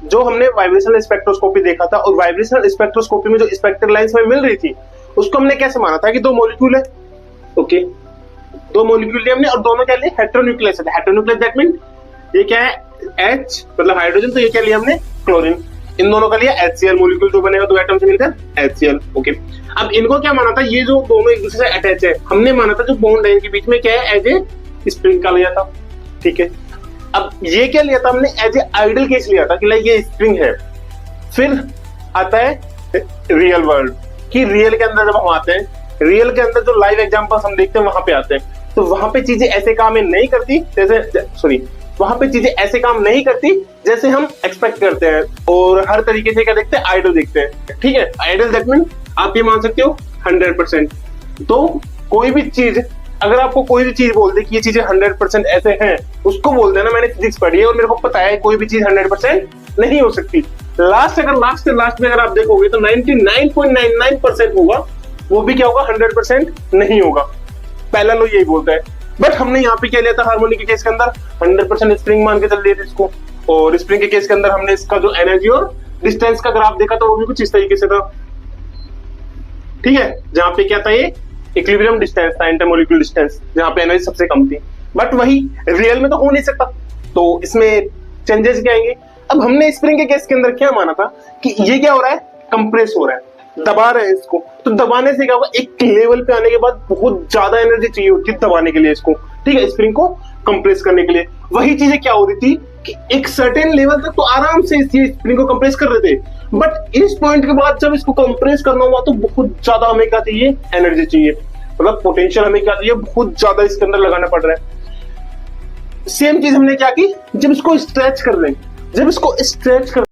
जो हमने vibrational spectroscopy देखा था, और वाइब्रेशनल स्पेक्ट्रोस्कोपी में जो स्पेक्ट्रल लाइंस में मिल रही थी उसको हमने कैसे माना था कि दो मॉलिक्यूल है। ओके, दो मॉलिक्यूल लिए हमने और दोनों क्या लिए, हेटेरोन्यूक्लियस है। हेटेरोन्यूक्लियस दैट मीन ये क्या है, H मतलब हाइड्रोजन, तो ये क्या लिया हमने, क्लोरीन। इन दोनों का लिया HCl, मॉलिक्यूल जो बनेगा दो एटम से मिलकर HCl। ओके, अब इनको क्या माना था, ये जो दोनों एक दूसरे से अटैच है, हमने माना था जो बॉन्ड है इनके बीच में क्या है, एज ए स्प्रिंग का लिया था। ठीक है, अब ये क्या लिया था हमने, एज ए आइडल केस लिया था कि लाइक ये स्प्रिंग है। फिर आता है रियल वर्ल्ड, कि रियल के अंदर जब हम आते हैं, रियल के अंदर जो लाइव एग्जांपल्स हम देखते हैं वहां पे आते हैं, तो वहां पे चीजें ऐसे काम नहीं करती जैसे, सॉरी, वहां पे चीजें ऐसे काम नहीं करती जैसे हम एक्सपेक्ट करते हैं, और हर तरीके से क्या देखते हैं, आइडल देखते हैं। ठीक है, आइडल दैट मीन आप ये मान सकते हो 100%। तो कोई भी चीज, अगर आपको कोई भी चीज बोल दे कि ये चीजें 100% ऐसे हैं, उसको बोल देना मैंने फिजिक्स पढ़ी है और मेरे को पता है कोई भी चीज 100% नहीं हो सकती। लास्ट से लास्ट में अगर आप देखोगे तो 99.99% होगा, वो भी क्या होगा, 100% नहीं होगा। पहला लो यही बोलता है। बट हमने यहाँ पे क्या लिया था, हार्मोनी के केस के अंदर 100% स्प्रिंग मान के चल रही थी इसको, और स्प्रिंग के केस के अंदर हमने इसका जो एनर्जी और डिस्टेंस का ग्राफ देखा था वो भी कुछ इस तरीके से था। ठीक है, जहां पे क्या था, ये इक्विलिब्रियम डिस्टेंस था, इंटरमोलिक्यूलर डिस्टेंस, जहां पे एनर्जी सबसे कम थी। बट वही रियल में तो हो नहीं सकता, तो इसमें चेंजेस क्या आएंगे। अब हमने स्प्रिंग के केस के अंदर क्या माना था कि ये क्या हो रहा है, कंप्रेस हो रहा है, दबा रहे हैं इसको, तो दबाने से क्या होगा, एक लेवल पे आने के बाद बहुत ज्यादा एनर्जी चाहिए होती है दबाने के लिए इसको। ठीक है, स्प्रिंग को कंप्रेस करने के लिए। वही चीजें क्या हो रही थी कि एक सर्टेन लेवल तक तो आराम से इस स्प्रिंग को कंप्रेस कर रहे थे, बट इस पॉइंट के बाद जब इसको कंप्रेस करना हुआ तो बहुत ज्यादा हमें क्या चाहिए, एनर्जी चाहिए, मतलब पोटेंशियल हमें क्या चाहिए, बहुत ज्यादा इसके अंदर लगाना पड़ रहा है। सेम चीज हमने क्या की, जब इसको स्ट्रेच कर रहे हैं, जब इसको स्ट्रेच कर